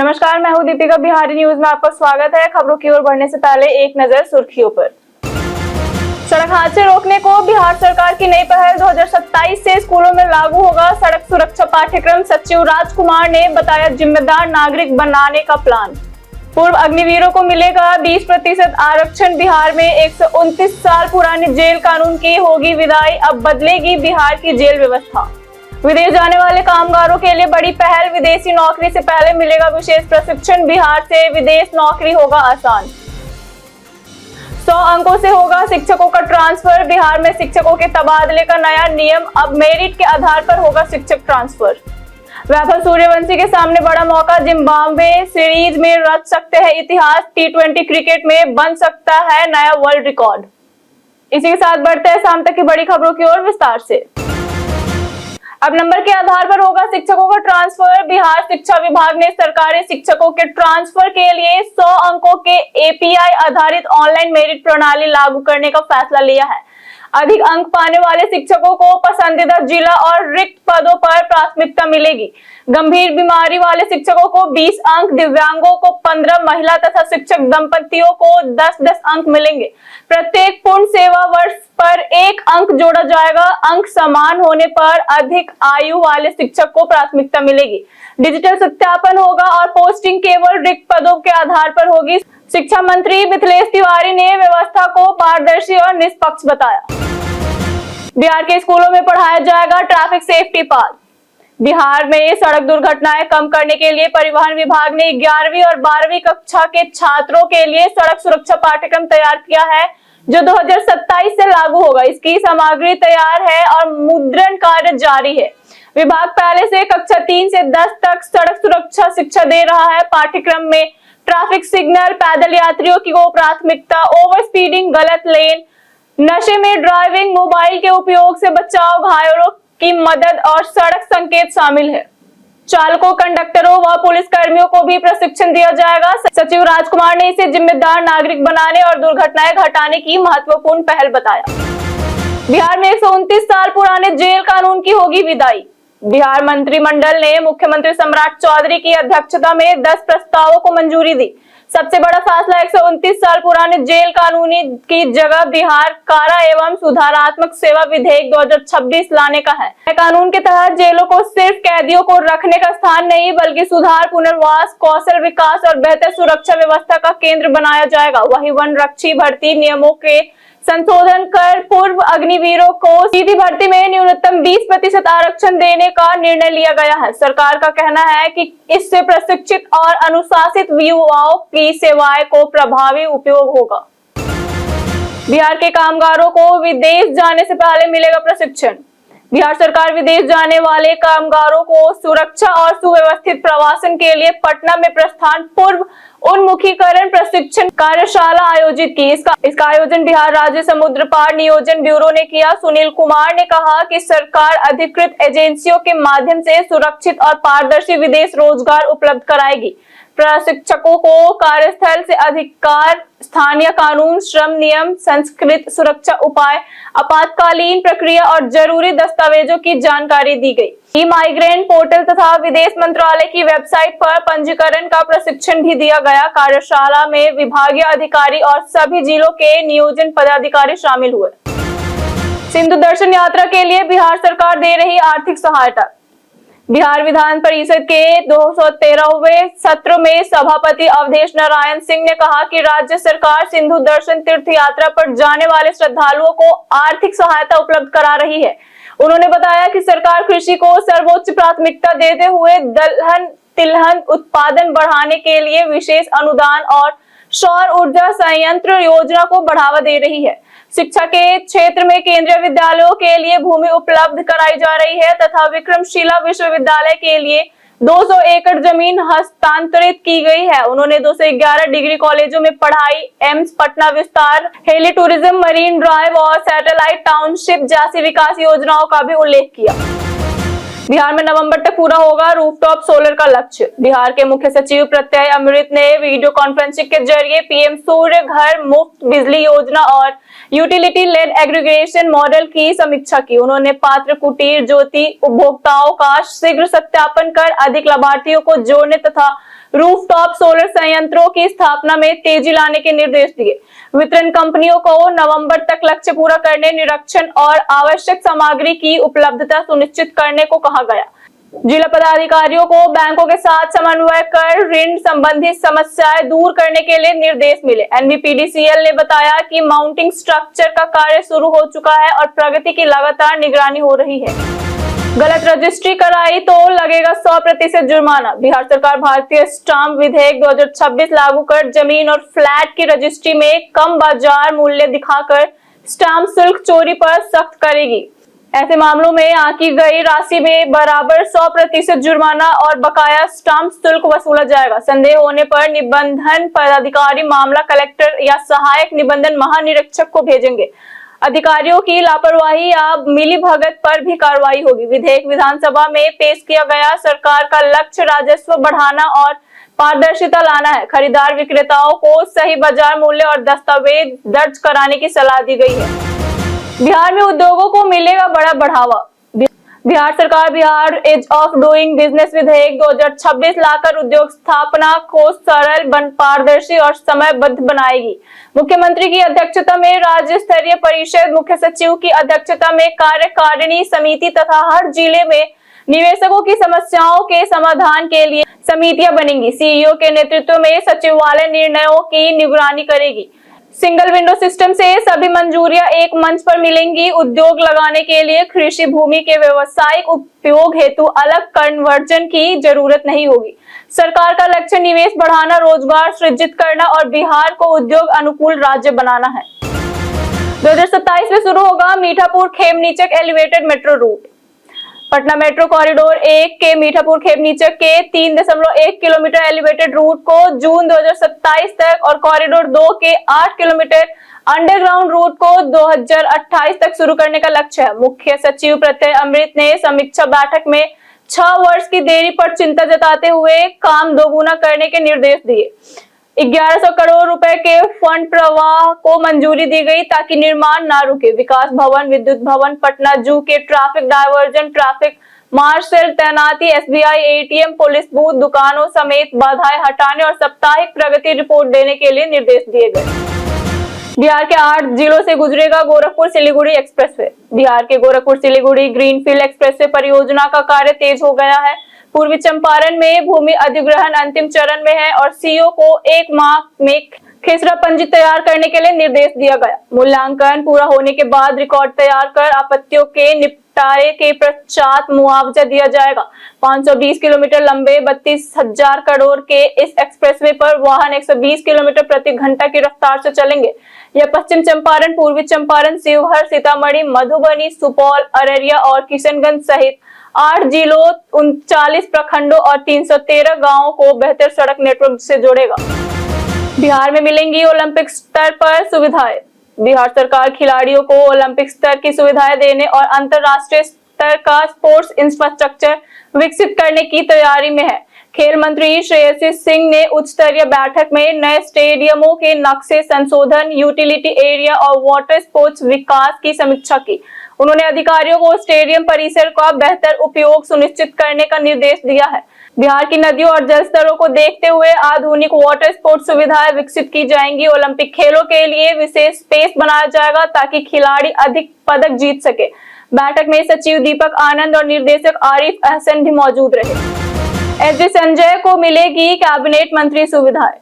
नमस्कार, मैं हूं दीपिका। बिहारी न्यूज में आपका स्वागत है। खबरों की ओर बढ़ने से पहले एक नजर सुर्खियों पर। सड़क हादसे रोकने को बिहार सरकार की नई पहल 2027 से स्कूलों में लागू होगा सड़क सुरक्षा पाठ्यक्रम। सचिव राजकुमार ने बताया जिम्मेदार नागरिक बनाने का प्लान। पूर्व अग्निवीरों को मिलेगा 20% आरक्षण। बिहार में 129 साल पुराने जेल कानून की होगी विदाई। अब बदलेगी बिहार की जेल व्यवस्था। विदेश जाने वाले कामगारों के लिए बड़ी पहल। विदेशी नौकरी से पहले मिलेगा विशेष प्रशिक्षण। बिहार से विदेश नौकरी होगा आसान। 100 अंकों से होगा शिक्षकों का ट्रांसफर। बिहार में शिक्षकों के तबादले का नया नियम। अब मेरिट के आधार पर होगा शिक्षक ट्रांसफर। वैभव सूर्यवंशी के सामने बड़ा मौका। जिम्बाब्वे सीरीज में रच सकते हैं इतिहास। T20 क्रिकेट में बन सकता है नया वर्ल्ड रिकॉर्ड। इसी के साथ बढ़ते हैं शाम तक की बड़ी खबरों की ओर विस्तार से। अब नंबर के आधार पर होगा शिक्षकों का ट्रांसफर। बिहार शिक्षा विभाग ने सरकारी शिक्षकों के ट्रांसफर के लिए 100 अंकों के एपीआई आधारित ऑनलाइन मेरिट प्रणाली लागू करने का फैसला लिया है। अधिक अंक पाने वाले शिक्षकों को पसंदीदा जिला और रिक्त पदों पर प्राथमिकता मिलेगी। गंभीर बीमारी वाले शिक्षकों को 20 अंक, दिव्यांगों को 15, महिला तथा शिक्षक दंपतियों को 10-10 अंक मिलेंगे। प्रत्येक पूर्ण सेवा वर्ष पर 1 अंक जोड़ा जाएगा। अंक समान होने पर अधिक आयु वाले शिक्षक को प्राथमिकता मिलेगी। डिजिटल सत्यापन होगा और पोस्टिंग केवल रिक्त पदों के आधार पर होगी। शिक्षा मंत्री मिथिलेश तिवारी ने व्यवस्था को पारदर्शी और निष्पक्ष बताया। बिहार के स्कूलों में पढ़ाया जाएगा ट्रैफिक सेफ्टी पाठ। बिहार में सड़क दुर्घटनाएं कम करने के लिए परिवहन विभाग ने 11वीं और 12वीं कक्षा के छात्रों के लिए सड़क सुरक्षा पाठ्यक्रम तैयार किया है, जो 2027 से लागू होगा। इसकी सामग्री तैयार है और मुद्रण कार्य जारी है। विभाग पहले से कक्षा 3 से 10 तक सड़क सुरक्षा शिक्षा दे रहा है। पाठ्यक्रम में ट्रैफिक सिग्नल, पैदल यात्रियों की को प्राथमिकता, ओवर स्पीडिंग, गलत लेन, नशे में ड्राइविंग, मोबाइल के उपयोग से बचाव, घायलों की मदद और सड़क संकेत शामिल है। चालकों, कंडक्टरों व पुलिस कर्मियों को भी प्रशिक्षण दिया जाएगा। सचिव राजकुमार ने इसे जिम्मेदार नागरिक बनाने और दुर्घटनाएं घटाने की महत्वपूर्ण पहल बताया। बिहार में 129 साल पुराने जेल कानून की होगी विदाई। बिहार मंत्रिमंडल ने मुख्यमंत्री सम्राट चौधरी की अध्यक्षता में 10 प्रस्तावों को मंजूरी दी। सबसे बड़ा फैसला 129 साल पुराने जेल कानून की जगह बिहार कारा एवं सुधारात्मक सेवा विधेयक 2026 लाने का है। कानून के तहत जेलों को सिर्फ कैदियों को रखने का स्थान नहीं, बल्कि सुधार, पुनर्वास, कौशल विकास और बेहतर सुरक्षा व्यवस्था का केंद्र बनाया जाएगा। वहीं वन रक्षी भर्ती नियमों के संशोधन कर पूर्व अग्निवीरों को सीधी भर्ती में न्यूनतम 20% आरक्षण देने का निर्णय लिया गया है। सरकार का कहना है कि इससे प्रशिक्षित और अनुशासित युवाओं की सेवाएं को प्रभावी उपयोग होगा। बिहार के कामगारों को विदेश जाने से पहले मिलेगा प्रशिक्षण। बिहार सरकार विदेश जाने वाले कामगारों को सुरक्षा और सुव्यवस्थित प्रवासन के लिए पटना में प्रस्थान पूर्व उन्मुखीकरण प्रशिक्षण कार्यशाला आयोजित की। इसका आयोजन बिहार राज्य समुद्र पार नियोजन ब्यूरो ने किया। सुनील कुमार ने कहा कि सरकार अधिकृत एजेंसियों के माध्यम से सुरक्षित और पारदर्शी विदेश रोजगार उपलब्ध कराएगी। प्रशिक्षकों को कार्यस्थल से अधिकार, स्थानीय कानून, श्रम नियम, संस्कृत सुरक्षा उपाय, आपातकालीन प्रक्रिया और जरूरी दस्तावेजों की जानकारी दी गई। माइग्रेंट पोर्टल तथा विदेश मंत्रालय की वेबसाइट पर पंजीकरण का प्रशिक्षण भी दिया गया। कार्यशाला में विभागीय अधिकारी और सभी जिलों के नियोजन पदाधिकारी शामिल हुए। सिंधु दर्शन यात्रा के लिए बिहार सरकार दे रही आर्थिक सहायता। बिहार विधान परिषद के 213वें सत्र में सभापति अवधेश नारायण सिंह ने कहा कि राज्य सरकार सिंधु दर्शन तीर्थ यात्रा पर जाने वाले श्रद्धालुओं को आर्थिक सहायता उपलब्ध करा रही है। उन्होंने बताया कि सरकार कृषि को सर्वोच्च प्राथमिकता देते हुए दलहन तिलहन उत्पादन बढ़ाने के लिए विशेष अनुदान और सौर ऊर्जा संयंत्र योजना को बढ़ावा दे रही है। शिक्षा के क्षेत्र में केंद्रीय विद्यालयों के लिए भूमि उपलब्ध कराई जा रही है तथा विक्रमशिला विश्वविद्यालय के लिए 200 एकड़ जमीन हस्तांतरित की गई है। उन्होंने 211 डिग्री कॉलेजों में पढ़ाई, एम्स पटना विस्तार, हेली टूरिज्म, मरीन ड्राइव और सैटेलाइट टाउनशिप जैसी विकास योजनाओं का भी उल्लेख किया। बिहार में नवंबर तक पूरा होगा रूफटॉप सोलर का लक्ष्य। बिहार के मुख्य सचिव प्रत्यय अमृत ने वीडियो कॉन्फ्रेंसिंग के जरिए पीएम सूर्य घर मुफ्त बिजली योजना और यूटिलिटी लेड एग्रीगेशन मॉडल की समीक्षा की। उन्होंने पात्र कुटीर ज्योति उपभोक्ताओं का शीघ्र सत्यापन कर अधिक लाभार्थियों को जोड़ने तथा रूफटॉप सोलर संयंत्रों की स्थापना में तेजी लाने के निर्देश दिए। वितरण कंपनियों को नवंबर तक लक्ष्य पूरा करने, निरीक्षण और आवश्यक सामग्री की उपलब्धता सुनिश्चित करने को कहा गया। जिला पदाधिकारियों को बैंकों के साथ समन्वय कर ऋण संबंधी समस्याएं दूर करने के लिए निर्देश मिले। एनबीपीडीसीएल ने बताया कि माउंटिंग स्ट्रक्चर का कार्य शुरू हो चुका है और प्रगति की लगातार निगरानी हो रही है। गलत रजिस्ट्री कराई तो लगेगा 100% जुर्माना। बिहार सरकार भारतीय स्टाम्प विधेयक 2026 लागू कर जमीन और फ्लैट की रजिस्ट्री में कम बाजार मूल्य दिखाकर स्टाम्प शुल्क चोरी पर सख्त करेगी। ऐसे मामलों में आंकी गई राशि में बराबर 100% जुर्माना और बकाया स्टाम्प शुल्क वसूला जाएगा। संदेह होने पर निबंधन पदाधिकारी मामला कलेक्टर या सहायक निबंधन महानिरीक्षक को भेजेंगे। अधिकारियों की लापरवाही या मिलीभगत पर भी कार्रवाई होगी। विधेयक विधानसभा में पेश किया गया। सरकार का लक्ष्य राजस्व बढ़ाना और पारदर्शिता लाना है। खरीदार विक्रेताओं को सही बाजार मूल्य और दस्तावेज दर्ज कराने की सलाह दी गई है। बिहार में उद्योगों को मिलेगा बड़ा बढ़ावा। बिहार सरकार Bihar ease of doing business विधेयक 2026 लाकर उद्योग स्थापना को सरल, पारदर्शी और समयबद्ध बनाएगी। मुख्यमंत्री की अध्यक्षता में राज्य स्तरीय परिषद, मुख्य सचिव की अध्यक्षता में कार्यकारिणी समिति तथा हर जिले में निवेशकों की समस्याओं के समाधान के लिए समितियां बनेंगी। सीईओ के नेतृत्व में सचिवालय निर्णयों की निगरानी करेगी। सिंगल विंडो सिस्टम से सभी मंजूरियां एक मंच पर मिलेंगी। उद्योग लगाने के लिए कृषि भूमि के व्यावसायिक उपयोग हेतु अलग कन्वर्जन की जरूरत नहीं होगी। सरकार का लक्ष्य निवेश बढ़ाना, रोजगार सृजित करना और बिहार को उद्योग अनुकूल राज्य बनाना है। 2027 में शुरू होगा Mithapur Khemnichak elevated metro route. Patna metro corridor 1 के मीठापुर खेमनीचक के 3.1 किलोमीटर एलिवेटेड रूट को जून 2027 तक और कॉरिडोर 2 के 8 किलोमीटर अंडरग्राउंड रूट को 2028 तक शुरू करने का लक्ष्य है। मुख्य सचिव प्रत्यय अमृत ने समीक्षा बैठक में 6 वर्ष की देरी पर चिंता जताते हुए काम दोगुना करने के निर्देश दिए। 1100 करोड़ रुपए के फंड प्रवाह को मंजूरी दी गई ताकि निर्माण ना रुके। विकास भवन, विद्युत भवन, पटना जू के ट्रैफिक डायवर्जन, ट्रैफिक मार्शल तैनाती, एसबीआई एटीएम, पुलिस बूथ, दुकानों समेत बाधाएं हटाने और साप्ताहिक प्रगति रिपोर्ट देने के लिए निर्देश दिए गए। बिहार के 8 जिलों से गुजरेगा गोरखपुर सिलीगुड़ी एक्सप्रेसवे। बिहार के गोरखपुर सिलीगुड़ी ग्रीनफील्ड एक्सप्रेसवे परियोजना का कार्य तेज हो गया है। पूर्वी चंपारण में भूमि अधिग्रहण अंतिम चरण में है और सीओ को 1 माह में खेसरा पंजी तैयार करने के लिए निर्देश दिया गया। मूल्यांकन पूरा होने के बाद रिकॉर्ड तैयार कर आपत्तियों के निपटारे के पश्चात मुआवजा दिया जाएगा। 520 किलोमीटर लंबे 32,000 करोड़ के इस एक्सप्रेसवे पर वाहन 120 किलोमीटर प्रति घंटा की रफ्तार से चलेंगे। यह पश्चिम चंपारण, पूर्वी चंपारण, शिवहर, सीतामढ़ी, मधुबनी, सुपौल, अररिया और किशनगंज सहित 8 जिलों, 39 प्रखंडों और 313 गांवों को बेहतर सड़क नेटवर्क से जोड़ेगा। बिहार में मिलेंगी ओलंपिक स्तर पर सुविधाएं। बिहार सरकार खिलाड़ियों को ओलंपिक स्तर की सुविधाएं देने और अंतरराष्ट्रीय स्तर का स्पोर्ट्स इंफ्रास्ट्रक्चर विकसित करने की तैयारी में है। खेल मंत्री श्रेयसी सिंह ने उच्च स्तरीय बैठक में नए स्टेडियमों के नक्शे संशोधन, यूटिलिटी एरिया और वाटर स्पोर्ट्स विकास की समीक्षा की। उन्होंने अधिकारियों को स्टेडियम परिसर का बेहतर उपयोग सुनिश्चित करने का निर्देश दिया है। बिहार की नदियों और जल स्तरों को देखते हुए आधुनिक वाटर स्पोर्ट्स सुविधाएं विकसित की जाएंगी। ओलंपिक खेलों के लिए विशेष स्पेस बनाया जाएगा ताकि खिलाड़ी अधिक पदक जीत सके। बैठक में सचिव दीपक आनंद और निर्देशक आरिफ अहसन भी मौजूद रहे। एसडी संजय को मिलेगी कैबिनेट मंत्री सुविधाएं।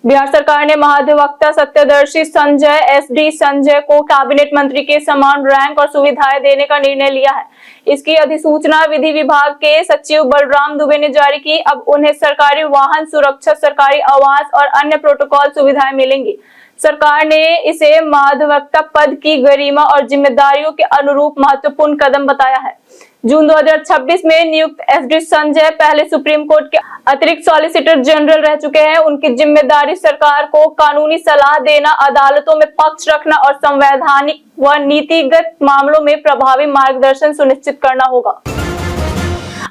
बिहार सरकार ने महाधिवक्ता सत्यदर्शी संजय, एसडी संजय को कैबिनेट मंत्री के समान रैंक और सुविधाएं देने का निर्णय लिया है। इसकी अधिसूचना विधि विभाग के सचिव बलराम दुबे ने जारी की। अब उन्हें सरकारी वाहन सुरक्षा, सरकारी आवास और अन्य प्रोटोकॉल सुविधाएं मिलेंगी। सरकार ने इसे महाधिवक्ता पद की गरिमा और जिम्मेदारियों के अनुरूप महत्वपूर्ण कदम बताया है। जून 2026 में नियुक्त एसडी संजय पहले सुप्रीम कोर्ट के अतिरिक्त सॉलिसिटर जनरल रह चुके हैं। उनकी जिम्मेदारी सरकार को कानूनी सलाह देना, अदालतों में पक्ष रखना और संवैधानिक व नीतिगत मामलों में प्रभावी मार्गदर्शन सुनिश्चित करना होगा।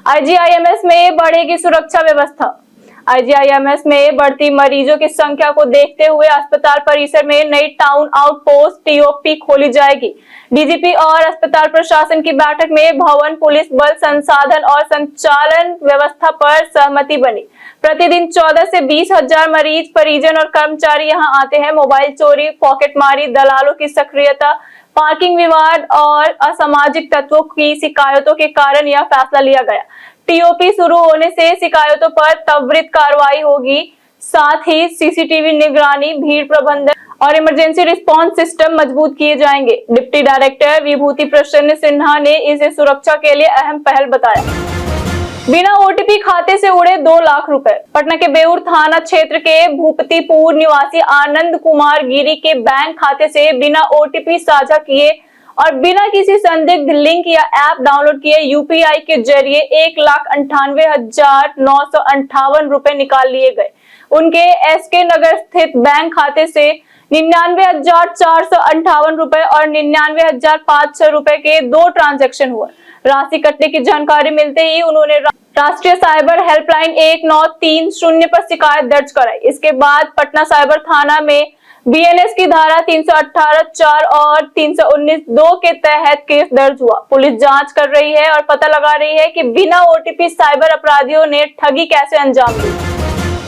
आईजीआईएमएस में बढ़ेगी सुरक्षा व्यवस्था। आईजीआईएमएस में बढ़ती मरीजों की संख्या को देखते हुए अस्पताल परिसर में नई टाउन आउटपोस्ट टीओपी खोली जाएगी। डीजीपी और अस्पताल प्रशासन की बैठक में भवन, पुलिस बल, संसाधन और संचालन व्यवस्था पर सहमति बनी। प्रतिदिन 14 से 20 हजार मरीज, परिजन और कर्मचारी यहां आते हैं। मोबाइल चोरी, पॉकेटमारी, दलालों की सक्रियता, पार्किंग विवाद और असामाजिक तत्वों की शिकायतों के कारण यह फैसला लिया गया। टीओपी शुरू होने से शिकायतों पर त्वरित कार्रवाई होगी। साथ ही सीसीटीवी निगरानी, भीड़ प्रबंधन और इमरजेंसी रिस्पांस सिस्टम मजबूत किए जाएंगे। डिप्टी डायरेक्टर विभूति प्रसन्न सिन्हा ने इसे सुरक्षा के लिए अहम पहल बताया। बिना ओटीपी खाते से उड़े 2 लाख रुपए। पटना के बेउर थाना क्षेत्र के भूपतिपुर निवासी आनंद कुमार गिरी के बैंक खाते से बिना ओटीपी साझा किए और बिना किसी संदिग्ध लिंक या ऐप डाउनलोड किए यूपीआई के जरिए 1,98,958 रुपए निकाल लिए गए। उनके एसके नगर स्थित बैंक खाते से 99,458 रुपए और 99,500 रुपए के 2 ट्रांजैक्शन हुए। राशि कटने की जानकारी मिलते ही उन्होंने राष्ट्रीय साइबर हेल्पलाइन 1930 पर शिकायत दर्ज कराई। इसके बाद पटना साइबर थाना में बीएनएस की धारा 318(4) और 319(2) के तहत केस दर्ज हुआ। पुलिस जांच कर रही है और पता लगा रही है कि बिना ओटीपी साइबर अपराधियों ने ठगी कैसे अंजाम दी।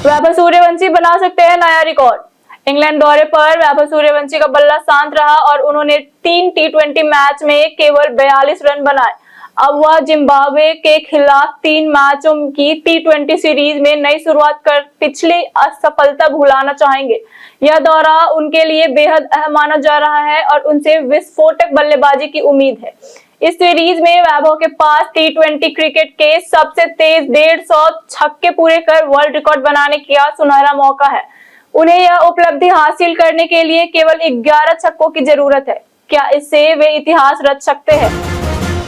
वैभव सूर्यवंशी बना सकते हैं नया रिकॉर्ड। इंग्लैंड दौरे पर वैभव सूर्यवंशी का बल्ला शांत रहा और उन्होंने 3 टी20 मैच में केवल 42 रन बनाए। अब वह जिम्बाब्वे के खिलाफ 3 मैचों की टी20 सीरीज में नई शुरुआत कर पिछली असफलता भुलाना चाहेंगे। यह दौरा उनके लिए बेहद अहम माना जा रहा है और उनसे विस्फोटक बल्लेबाजी की उम्मीद है। इस सीरीज में वैभव के पास टी20 क्रिकेट के सबसे तेज 150 छक्के पूरे कर वर्ल्ड रिकॉर्ड बनाने का सुनहरा मौका है। उन्हें यह उपलब्धि हासिल करने के लिए केवल 11 छक्कों की जरूरत है। क्या इससे वे इतिहास रच सकते हैं?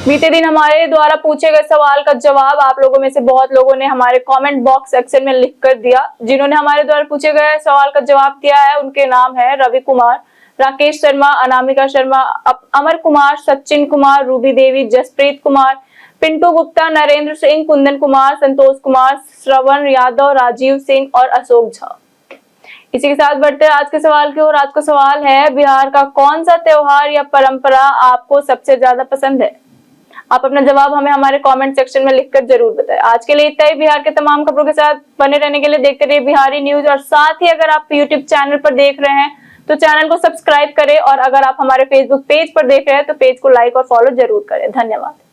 बीते दिन हमारे द्वारा पूछे गए सवाल का जवाब आप लोगों में से बहुत लोगों ने हमारे कमेंट बॉक्स सेक्शन में लिख कर दिया। जिन्होंने हमारे द्वारा पूछे गए सवाल का जवाब दिया है उनके नाम है रवि कुमार, राकेश शर्मा, अनामिका शर्मा, अमर कुमार, सचिन कुमार, रूबी देवी, जसप्रीत कुमार, पिंटू गुप्ता, नरेंद्र सिंह, कुंदन कुमार, संतोष कुमार, श्रवण यादव, राजीव सिंह और अशोक झा। इसी के साथ बढ़ते हैं आज के सवाल की ओर। आज का सवाल है, बिहार का कौन सा त्योहार या परंपरा आपको सबसे ज्यादा पसंद है? आप अपना जवाब हमें हमारे कमेंट सेक्शन में लिखकर जरूर बताएं। आज के लिए इतना ही। बिहार के तमाम खबरों के साथ बने रहने के लिए देखते रहिए बिहारी न्यूज और साथ ही अगर आप यूट्यूब चैनल पर देख रहे हैं तो चैनल को सब्सक्राइब करें और अगर आप हमारे फेसबुक पेज पर देख रहे हैं तो पेज को लाइक और फॉलो जरूर करें। धन्यवाद।